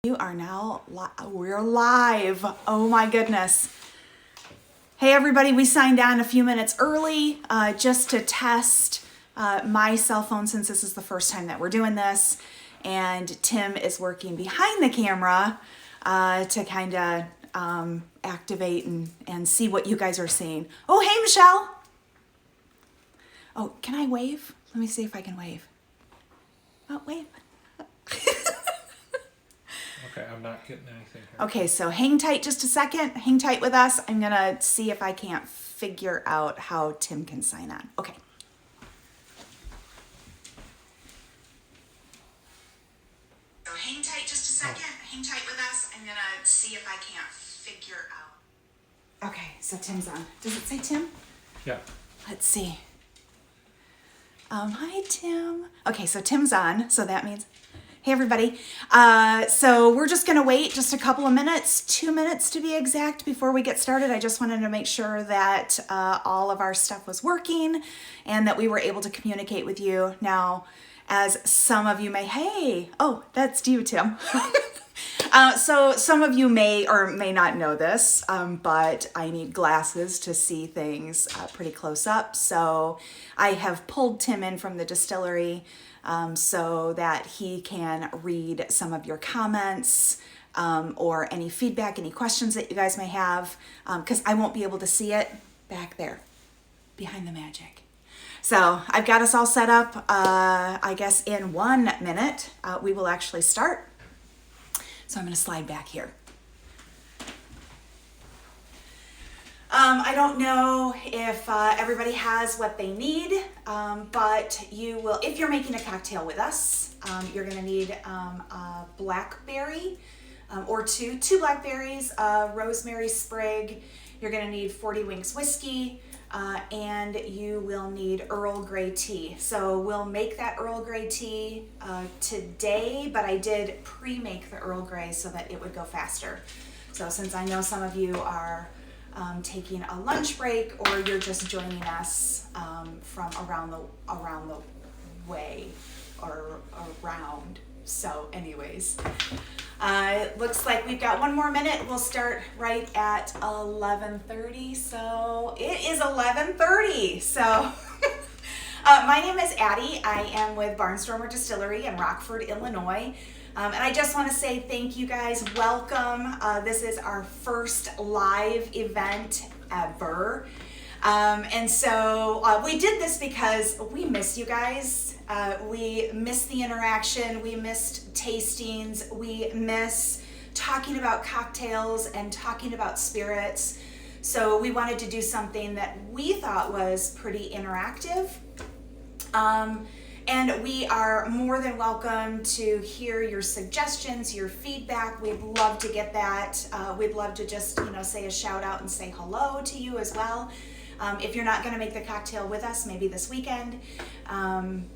You are now, we're live. Oh my goodness. Hey everybody, we signed on a few minutes early just to test my cell phone since this is the first time that we're doing this. And Tim is working behind the camera to kind of activate and see what you guys are seeing. Oh, hey Michelle. Oh, can I wave? Let me see if I can wave. Oh, wave. Okay, I'm not getting anything here. Okay, so hang tight just a second. Hang tight with us. I'm gonna see if I can't figure out how Tim can sign on. Okay. So hang tight just a second. Hang tight with us. I'm gonna see if I can't figure out. Okay, so Tim's on. Does it say Tim? Yeah. Let's see. Hi Tim. Okay, so Tim's on, so that means, hey everybody. So we're just gonna wait just a couple of minutes, 2 minutes to be exact, before we get started. I just wanted to make sure that all of our stuff was working and that we were able to communicate with you. Now, as some of you may, hey, oh, that's you, Tim. So some of you may or may not know this, but I need glasses to see things pretty close up. So I have pulled Tim in from the distillery so that he can read some of your comments or any feedback, any questions that you guys may have, because I won't be able to see it back there behind the magic. So I've got us all set up. I guess in 1 minute, we will actually start. So I'm going to slide back here. I don't know if everybody has what they need, but you will, if you're making a cocktail with us, you're going to need a Blackberry or two Blackberries, Rosemary, Sprig. You're going to need 40 Winks whiskey, and you will need Earl Gray Tea. So we'll make that Earl Gray Tea today, but I did pre-make the Earl Grey so that it would go faster. So since I know some of you are taking a lunch break or you're just joining us from around the way or around. So anyways, it looks like we've got 1 more minute. We'll start right at 11:30. So it is 11:30. So my name is Addie. I am with Barnstormer Distillery in Rockford, Illinois. And I just want to say thank you guys. Welcome. This is our first live event ever. And so we did this because we miss you guys. We miss the interaction. We missed tastings. We miss talking about cocktails and talking about spirits. So we wanted to do something that we thought was pretty interactive. And we are more than welcome to hear your suggestions, your feedback. We'd love to get that. We'd love to just, say a shout out and say hello to you as well. If you're not going to make the cocktail with us, maybe this weekend.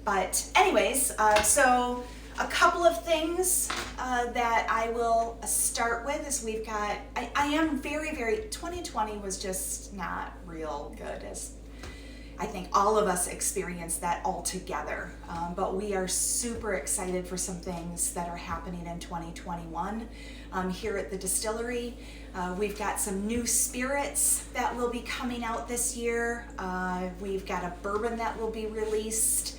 But anyways, so a couple of things that I will start with is we've got, I am very, 2020 was just not real good, as I think all of us experienced that all together. But we are super excited for some things that are happening in 2021 here at the distillery. We've got some new spirits that will be coming out this year. We've got a bourbon that will be released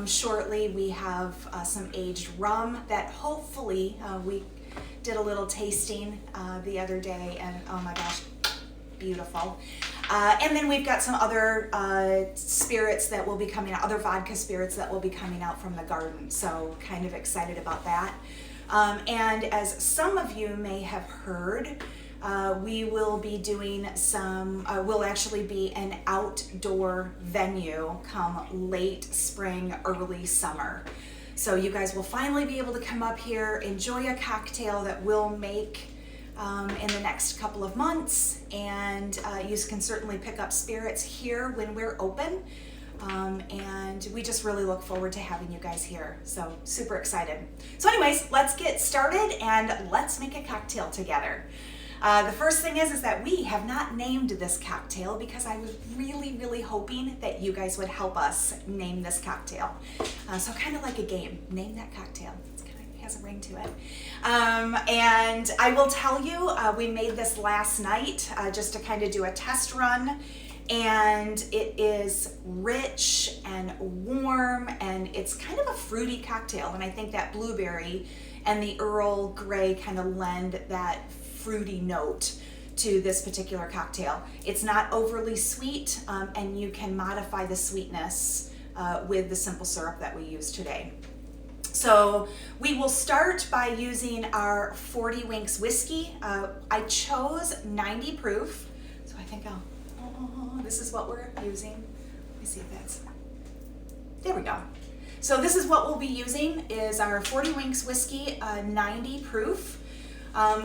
shortly. We have some aged rum that hopefully we did a little tasting the other day, and oh my gosh, beautiful. And then we've got some other spirits that will be coming out, other vodka spirits that will be coming out from the garden. So kind of excited about that. And as some of you may have heard, we will be doing some, we'll actually be an outdoor venue come late spring, early summer. So you guys will finally be able to come up here, enjoy a cocktail that we'll make in the next couple of months, and you can certainly pick up spirits here when we're open, and we just really look forward to having you guys here. So super excited. So anyways, let's get started and let's make a cocktail together. The first thing is that we have not named this cocktail because I was really hoping that you guys would help us name this cocktail. So kind of like a game, name that cocktail. It's kind of has a ring to it. And I will tell you, we made this last night just to kind of do a test run. And it is rich and warm, and it's kind of a fruity cocktail. And I think that blueberry and the Earl Grey kind of lend that fruity note to this particular cocktail. It's not overly sweet, and you can modify the sweetness with the simple syrup that we use today. So we will start by using our 40 Winks whiskey. I chose 90 proof, so I think this is what we're using. Let me see if that's, there we go. So this is what we'll be using is our 40 Winks whiskey, 90 proof.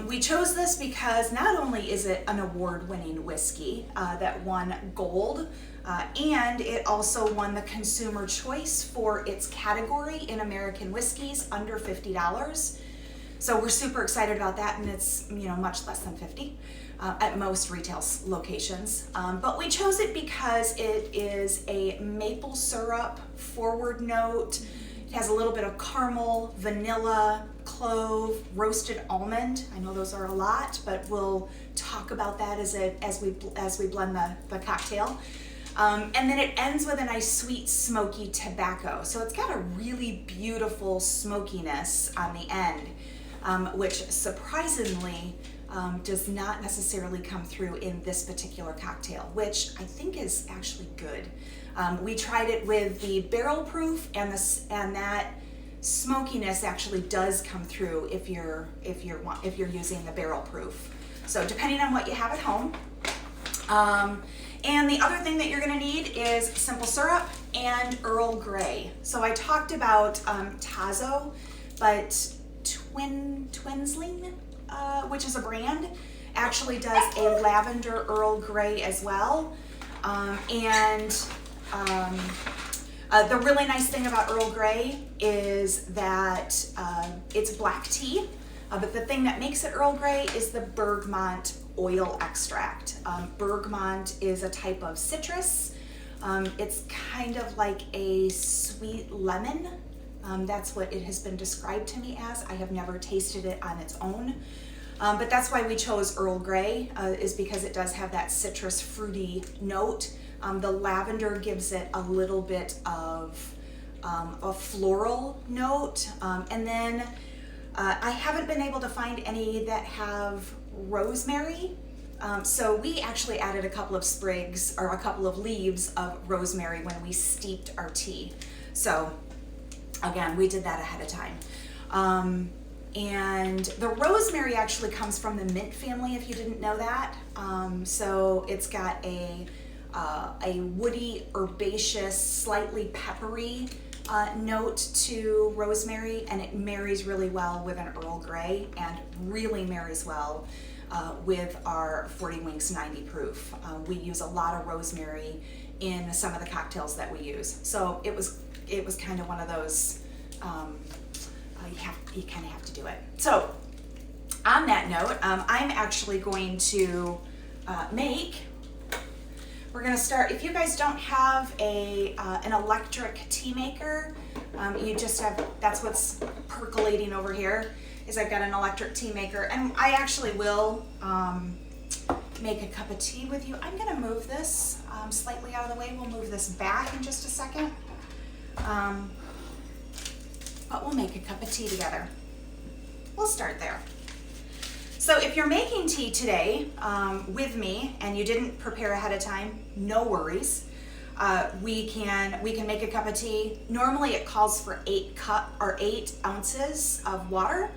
We chose this because not only is it an award-winning whiskey that won gold, and it also won the Consumer Choice for its category in American whiskeys under $50. So we're super excited about that, and it's much less than 50 at most retail locations. But we chose it because it is a maple syrup forward note. It has a little bit of caramel, vanilla, clove, roasted almond. I know those are a lot, but we'll talk about that as we blend the cocktail. And then it ends with a nice sweet smoky tobacco. So it's got a really beautiful smokiness on the end, which surprisingly does not necessarily come through in this particular cocktail, which I think is actually good. We tried it with the barrel proof, and that smokiness actually does come through if you're using the barrel proof. So depending on what you have at home. And the other thing that you're going to need is simple syrup and Earl Grey. So I talked about Tazo, but Twinsling, which is a brand, actually does a lavender Earl Grey as well. The really nice thing about Earl Grey is that it's black tea, but the thing that makes it Earl Grey is the bergamot oil extract. Bergamot is a type of citrus. It's kind of like a sweet lemon. That's what it has been described to me as. I have never tasted it on its own. But that's why we chose Earl Grey, is because it does have that citrus fruity note. The lavender gives it a little bit of a floral note. And then I haven't been able to find any that have rosemary. So we actually added a couple of sprigs or a couple of leaves of rosemary when we steeped our tea. So again, we did that ahead of time. And the rosemary actually comes from the mint family, if you didn't know that. So it's got a woody, herbaceous, slightly peppery note to rosemary, and it marries really well with an Earl Grey, and really marries well with our 40 Winks 90 proof. We use a lot of rosemary in some of the cocktails that we use. So it was kind of one of those, you kind of have to do it. So on that note, I'm actually going to we're going to start. If you guys don't have an electric tea maker, you just have, that's what's percolating over here, is I've got an electric tea maker, and I actually will make a cup of tea with you. I'm going to move this slightly out of the way. We'll move this back in just a second. But we'll make a cup of tea together. We'll start there. So if you're making tea today with me and you didn't prepare ahead of time, no worries. We can make a cup of tea. Normally it calls for 8 ounces of water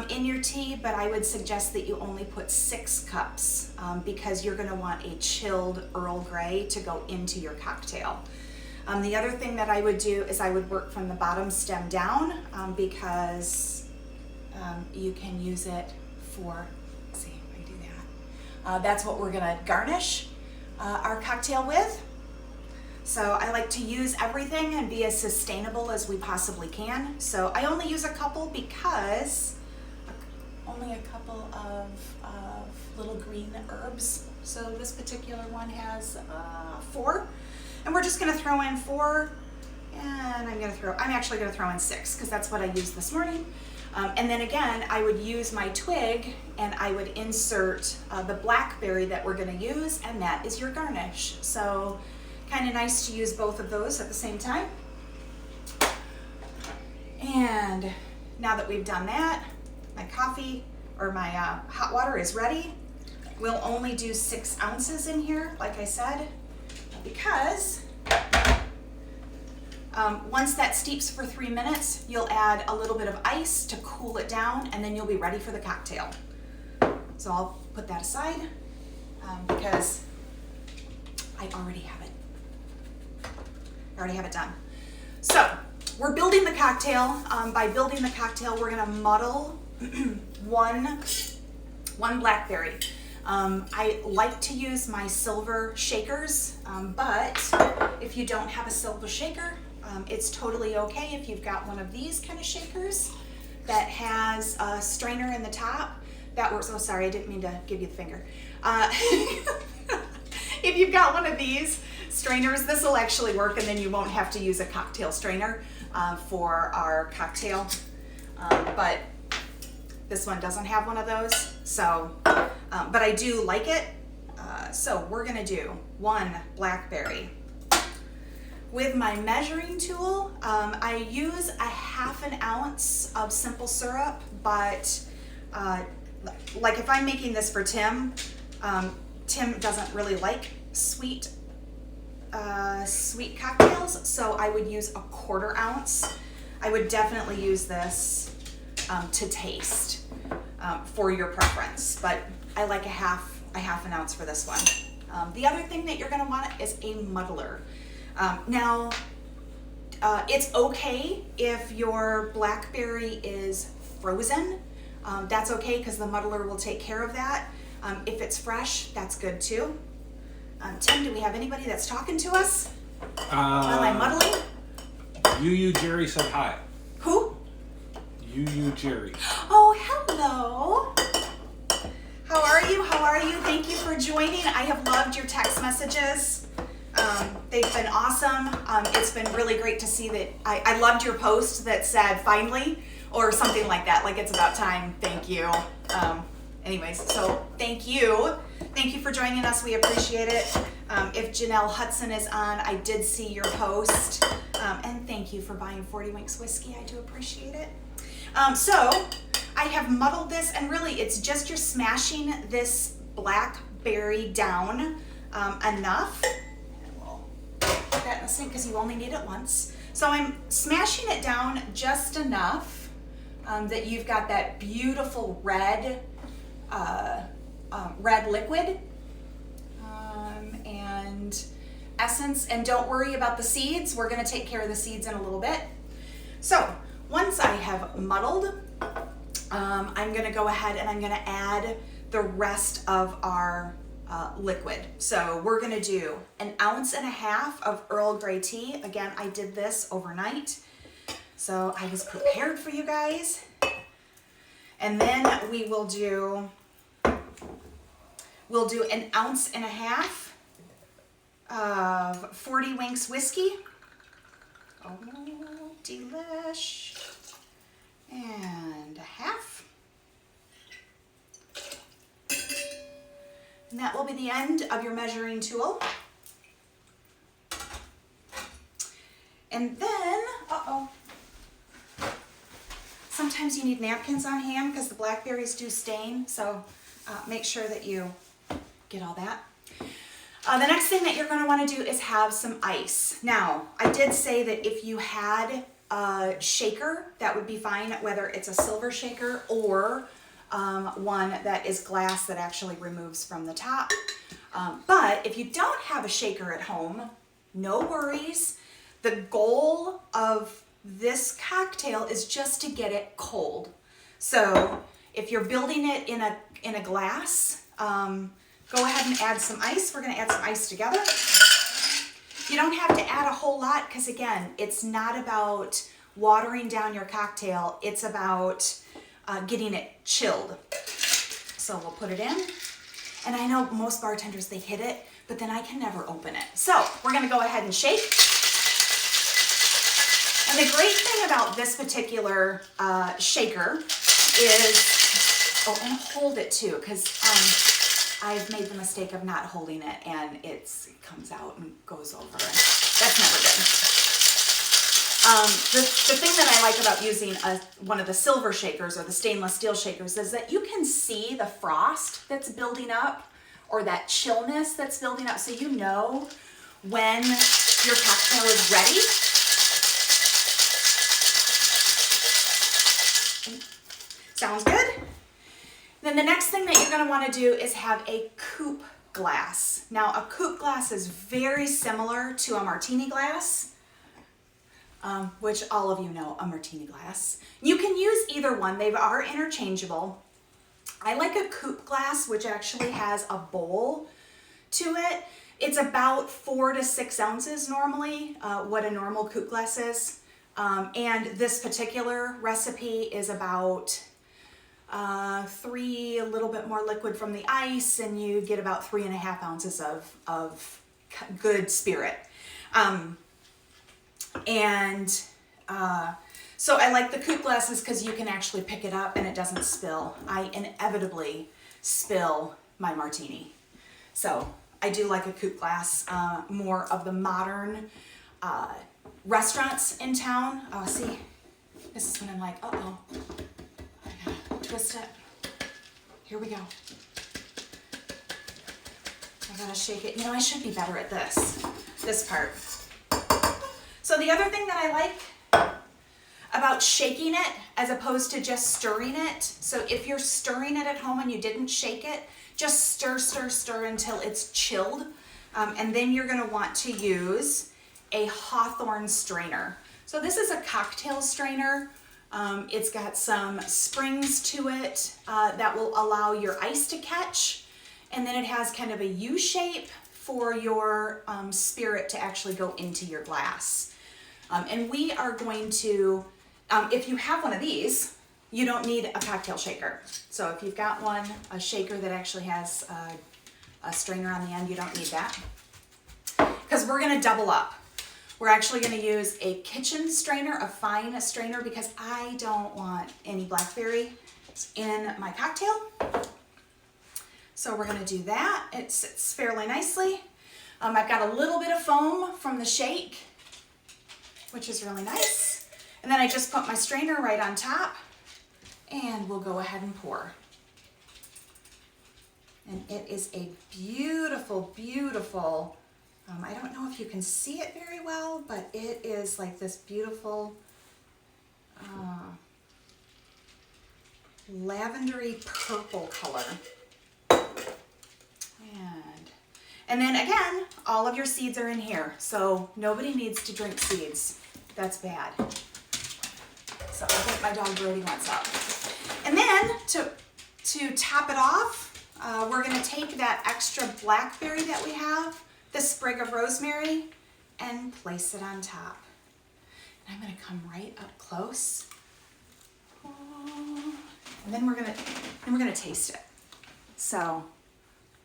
in your tea, but I would suggest that you only put 6 cups because you're going to want a chilled Earl Grey to go into your cocktail. The other thing that I would do is I would work from the bottom stem down because you can use it for, let's see if I do that. That's what we're gonna garnish our cocktail with. So I like to use everything and be as sustainable as we possibly can. So I only use a couple because only a couple of little green herbs. So this particular one has 4. And we're just gonna throw in 4, and I'm actually gonna throw in 6 because that's what I used this morning. And then again, I would use my twig and I would insert the blackberry that we're gonna use, and that is your garnish. So kind of nice to use both of those at the same time. And now that we've done that, my coffee or my hot water is ready. We'll only do 6 ounces in here, like I said, because once that steeps for 3 minutes, you'll add a little bit of ice to cool it down, and then you'll be ready for the cocktail. So I'll put that aside because I already have it. I already have it done. So we're building the cocktail. By building the cocktail, we're gonna muddle one blackberry. I like to use my silver shakers, but if you don't have a silver shaker, it's totally okay if you've got one of these kind of shakers that has a strainer in the top. That works. Oh, sorry, I didn't mean to give you the finger. If you've got one of these strainers, this will actually work, and then you won't have to use a cocktail strainer for our cocktail. But this one doesn't have one of those, so, but I do like it. So we're gonna do 1 blackberry. With my measuring tool, I use a 1/2 ounce of simple syrup, but like if I'm making this for Tim, Tim doesn't really like sweet cocktails, so I would use a 1/4 ounce. I would definitely use this to taste for your preference, but I like a half an ounce for this one. The other thing that you're gonna want is a muddler. Now, it's okay if your blackberry is frozen. That's okay because the muddler will take care of that. If it's fresh, that's good too. Tim, do we have anybody that's talking to us while I'm muddling? Jerry said hi. Who? Jerry. Oh, hello. How are you? How are you? Thank you for joining. I have loved your text messages. They've been awesome. It's been really great to see that. I loved your post that said finally, or something like that, like it's about time. Thank you. Anyways, so thank you. Thank you for joining us. We appreciate it. If Janelle Hudson is on, I did see your post. And thank you for buying 40 Winks whiskey. I do appreciate it. So I have muddled this, and really it's just you're smashing this blackberry down enough. And we'll put that in the sink because you only need it once. So I'm smashing it down just enough that you've got that beautiful red liquid and essence. And don't worry about the seeds. We're going to take care of the seeds in a little bit. So once I have muddled, I'm going to go ahead and I'm going to add the rest of our liquid. So we're going to do 1.5 ounces of Earl Gray Tea. Again, I did this overnight, so I was prepared for you guys. And then we will do 1.5 ounces of 40 Winks whiskey. Oh, delish. And 1/2. And that will be the end of your measuring tool. And then, sometimes you need napkins on hand because the blackberries do stain, so make sure that you get all that. The next thing that you're going to want to do is have some ice. Now, I did say that if you had a shaker, that would be fine, whether it's a silver shaker or one that is glass that actually removes from the top. But if you don't have a shaker at home, no worries. The goal of this cocktail is just to get it cold. So if you're building it in a glass, go ahead and add some ice. We're going to add some ice together. You don't have to add a whole lot because, again, it's not about watering down your cocktail. It's about getting it chilled. So we'll put it in. And I know most bartenders, they hit it, but then I can never open it. So we're going to go ahead and shake. And the great thing thing about this particular shaker is, oh, and hold it too, because I've made the mistake of not holding it and it comes out and goes over, and that's never good. The thing that I like about using one of the silver shakers or the stainless steel shakers is that you can see the frost that's building up or that chillness that's building up, so you know when your cocktail is ready. Sounds good? Then the next thing that you're going to want to do is have a coupe glass. Now, a coupe glass is very similar to a martini glass, which all of you know a martini glass. You can use either one. They are interchangeable. I like a coupe glass, which actually has a bowl to it. It's about 4 to 6 ounces normally, what a normal coupe glass is. And this particular recipe is about 3, a little bit more liquid from the ice, and you get about 3.5 ounces of good spirit. So I like the coupe glasses because you can actually pick it up and it doesn't spill. I inevitably spill my martini. So I do like a coupe glass. More of the modern restaurants in town. Oh, see, this is when I'm like, uh-oh, I gotta twist it. Here we go. I gotta shake it. You know, I should be better at this part. So the other thing that I like about shaking it as opposed to just stirring it, so if you're stirring it at home and you didn't shake it, just stir, stir, stir until it's chilled. And then you're gonna want to use a hawthorn strainer. So this is a cocktail strainer. It's got some springs to it that will allow your ice to catch. And then it has kind of a U shape for your spirit to actually go into your glass. And we are going to, if you have one of these, you don't need a cocktail shaker. So if you've got one, a shaker that actually has a strainer on the end, you don't need that. Because we're gonna double up. We're actually gonna use a kitchen strainer, a fine strainer, because I don't want any blackberry in my cocktail. So we're gonna do that. It sits fairly nicely. I've got a little bit of foam from the shake, which is really nice. And then I just put my strainer right on top and we'll go ahead and pour. And it is a beautiful, beautiful, I don't know if you can see it very well, but it is like this beautiful lavendery purple color. And then again, all of your seeds are in here, so nobody needs to drink seeds. That's bad. So I think my dog Brody wants up. And then to top it off, we're gonna take that extra blackberry that we have, the sprig of rosemary, and place it on top. And I'm gonna come right up close. And then we're gonna taste it. So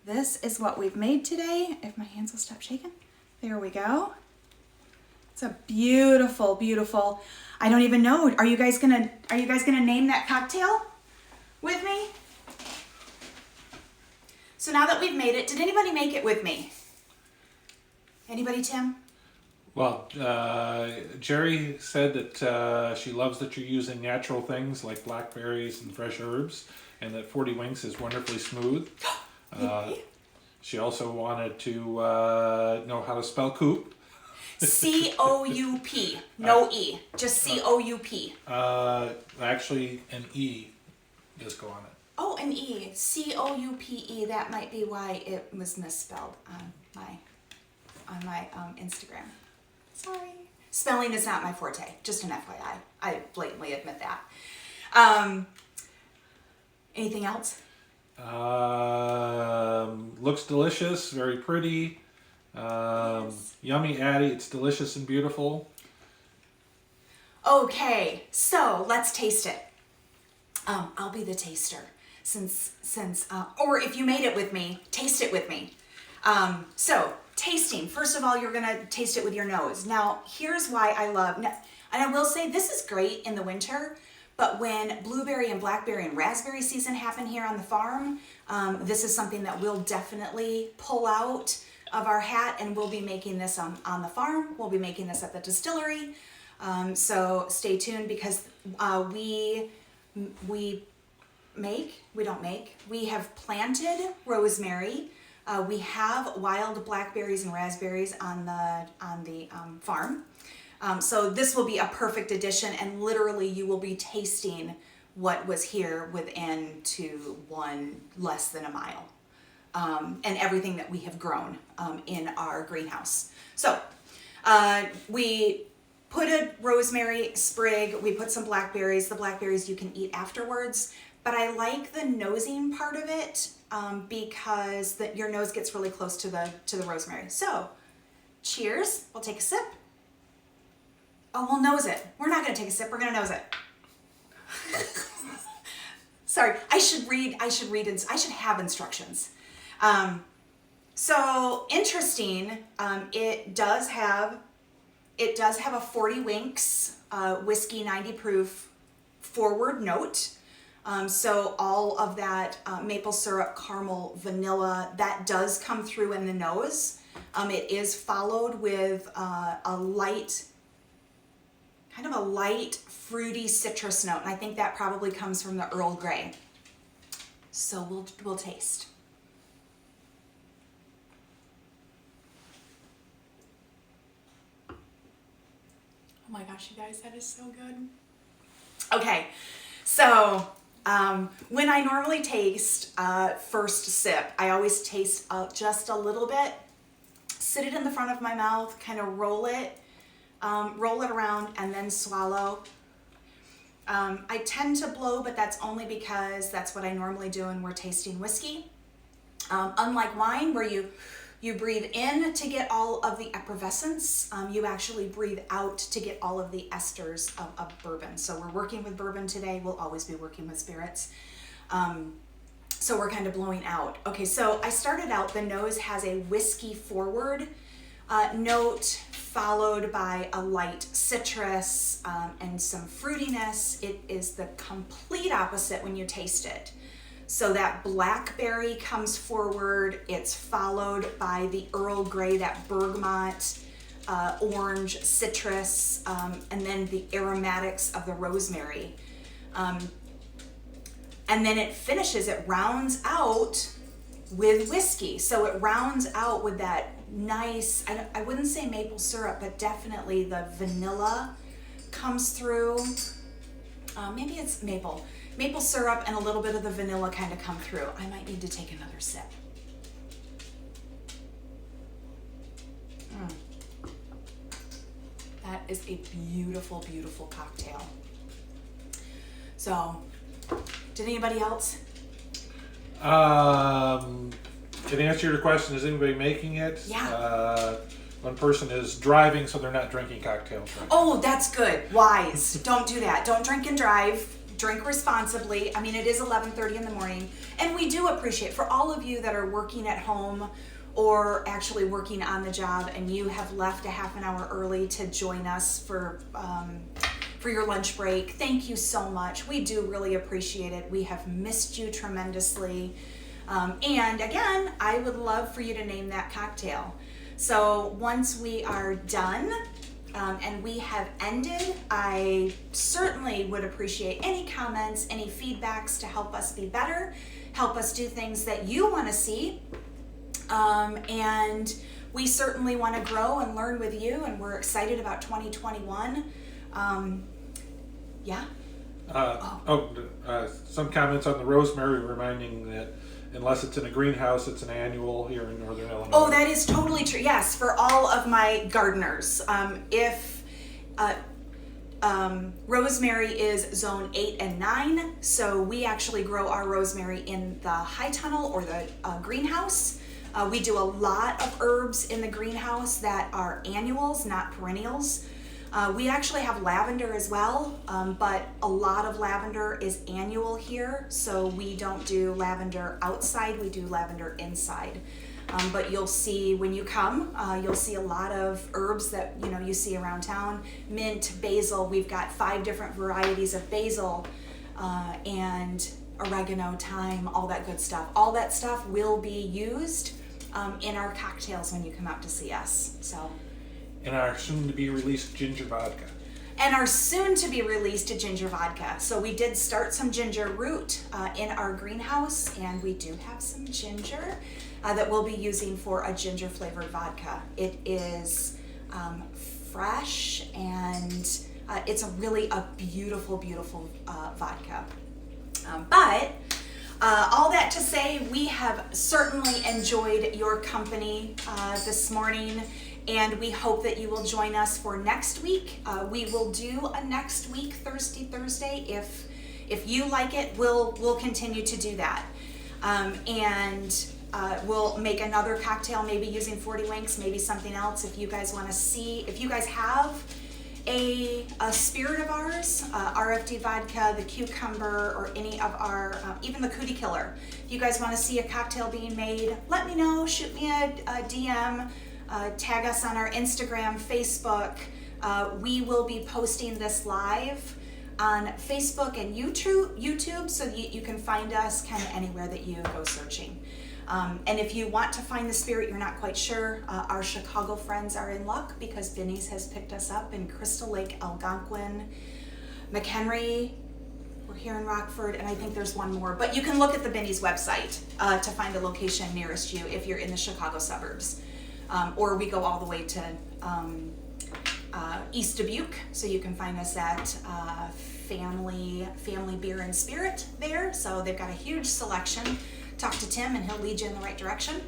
this is what we've made today. If my hands will stop shaking. There we go. It's a beautiful, beautiful, I don't even know. Are you guys gonna name that cocktail with me? So now that we've made it, did anybody make it with me? Anybody, Tim? Well, Jerry said that she loves that you're using natural things like blackberries and fresh herbs, and that 40 Winks is wonderfully smooth. She also wanted to know how to spell coupe. C-O-U-P, no E, just C-O-U-P. Actually, an E does go on it. Oh, an E, C-O-U-P-E. That might be why it was misspelled on my Instagram. Sorry. Spelling is not my forte, just an FYI. I blatantly admit that. Anything else? Looks delicious, very pretty. Yes. Yummy Addie, it's delicious and beautiful. Okay, so let's taste it. I'll be the taster since or if you made it with me, taste it with me. So tasting, first of all, you're gonna taste it with your nose. Now, here's why I love, And I will say this is great in the winter, but when blueberry and blackberry and raspberry season happen here on the farm, this is something that we'll definitely pull out of our hat, and we'll be making this on the farm. We'll be making this at the distillery. So stay tuned, because we have planted rosemary. We have wild blackberries and raspberries on the farm. So this will be a perfect addition, and literally you will be tasting what was here within less than a mile. And everything that we have grown in our greenhouse. So we put a rosemary sprig, we put some blackberries. The blackberries you can eat afterwards, but I like the nosing part of it because your nose gets really close to the rosemary. So cheers, we'll take a sip. Oh, we'll nose it. We're not gonna take a sip, we're gonna nose it. Sorry, I should have instructions. So interesting, it does have a 40 winks whiskey 90 proof forward note. So all of that maple syrup, caramel, vanilla, that does come through in the nose. It is followed with a light fruity citrus note, and I think that probably comes from the Earl Grey. So we'll taste. Oh my gosh, you guys, that is so good. Okay, so when I normally taste first sip, I always taste just a little bit, sit it in the front of my mouth, kind of roll it around, and then swallow. I tend to blow, but that's only because that's what I normally do when we're tasting whiskey. Unlike wine, where you breathe in to get all of the effervescence, you actually breathe out to get all of the esters of bourbon. So we're working with bourbon today. We'll always be working with spirits. So we're kind of blowing out. Okay, so I started out, the nose has a whiskey forward note, followed by a light citrus and some fruitiness. It is the complete opposite when you taste it. So that blackberry comes forward, it's followed by the Earl Grey, that bergamot, orange, citrus, and then the aromatics of the rosemary. And then it finishes, it rounds out with whiskey. So it rounds out with that nice, I wouldn't say maple syrup, but definitely the vanilla comes through. Maybe it's maple syrup and a little bit of the vanilla kind of come through. I might need to take another sip. That is a beautiful, beautiful cocktail. So, did anybody else? In answer to your question, is anybody making it? Yeah. One person is driving, so they're not drinking cocktails. Right? Oh, that's good. Wise. Don't do that. Don't drink and drive. Drink responsibly. I mean, it is 11:30 in the morning, and we do appreciate, for all of you that are working at home or actually working on the job, and you have left a half an hour early to join us for your lunch break. Thank you so much. We do really appreciate it. We have missed you tremendously. And again, I would love for you to name that cocktail. So once we are done, and we have ended, I certainly would appreciate any comments, any feedbacks to help us be better, help us do things that you want to see. And we certainly want to grow and learn with you, and we're excited about 2021. Yeah? Some comments on the rosemary reminding that unless it's in a greenhouse, it's an annual here in Northern Illinois. Oh, that is totally true. Yes, for all of my gardeners. Rosemary is zone 8 and 9, so we actually grow our rosemary in the high tunnel or the greenhouse. We do a lot of herbs in the greenhouse that are annuals, not perennials. We actually have lavender as well, but a lot of lavender is annual here, so we don't do lavender outside, we do lavender inside. But you'll see when you come, you'll see a lot of herbs that you see around town. Mint, basil. We've got 5 different varieties of basil, and oregano, thyme, all that good stuff. All that stuff will be used in our cocktails when you come out to see us. So. And our soon-to-be-released ginger vodka. And our soon-to-be-released ginger vodka. So we did start some ginger root in our greenhouse, and we do have some ginger that we'll be using for a ginger-flavored vodka. It is fresh, and it's a beautiful, beautiful vodka. But all that to say, we have certainly enjoyed your company this morning. And we hope that you will join us for next week. We will do a next week Thirsty Thursday. If you like it, we'll continue to do that. And we'll make another cocktail, maybe using 40 Winks, maybe something else. If you guys want to see, if you guys have a spirit of ours, RFD vodka, the cucumber, or any of our, even the cootie killer. If you guys want to see a cocktail being made, let me know. Shoot me a DM. Tag us on our Instagram, Facebook. We will be posting this live on Facebook and YouTube, so you can find us kind of anywhere that you go searching. And if you want to find the spirit, you're not quite sure, our Chicago friends are in luck because Vinny's has picked us up in Crystal Lake, Algonquin, McHenry. We're here in Rockford, and I think there's one more. But you can look at the Vinny's website to find a location nearest you if you're in the Chicago suburbs. Or we go all the way to East Dubuque, so you can find us at Family Beer and Spirit there. So they've got a huge selection. Talk to Tim, and he'll lead you in the right direction.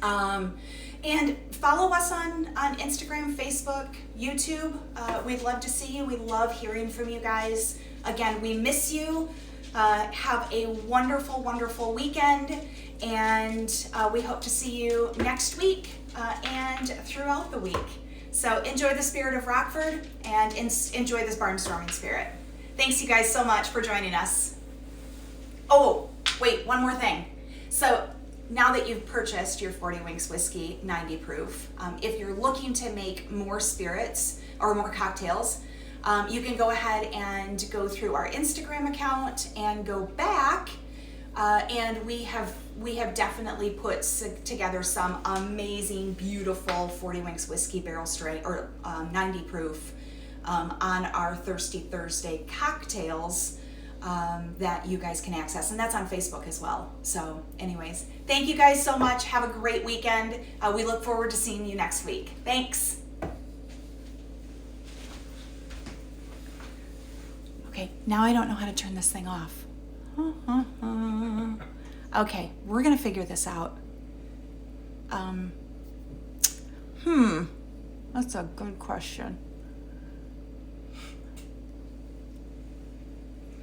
And follow us on Instagram, Facebook, YouTube. We'd love to see you. We love hearing from you guys. Again, we miss you. Have a wonderful, wonderful weekend, and we hope to see you next week and throughout the week. So enjoy the spirit of Rockford and enjoy this barnstorming spirit. Thanks you guys so much for joining us. Oh, wait, one more thing. So now that you've purchased your 40 Winks whiskey 90 proof, if you're looking to make more spirits or more cocktails, you can go ahead and go through our Instagram account and go back, and we have definitely put together some amazing, beautiful 40 Winks whiskey barrel strength or 90 proof on our Thirsty Thursday cocktails that you guys can access, and that's on Facebook as well. So anyways, thank you guys so much. Have a great weekend. We look forward to seeing you next week. Thanks. Okay, now I don't know how to turn this thing off. Okay, we're gonna figure this out. That's a good question.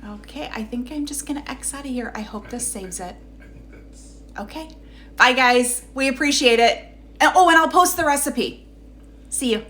Okay, I think I'm just gonna X out of here. I hope this saves it. I think that's... Okay, bye guys. We appreciate it. Oh, and I'll post the recipe. See you.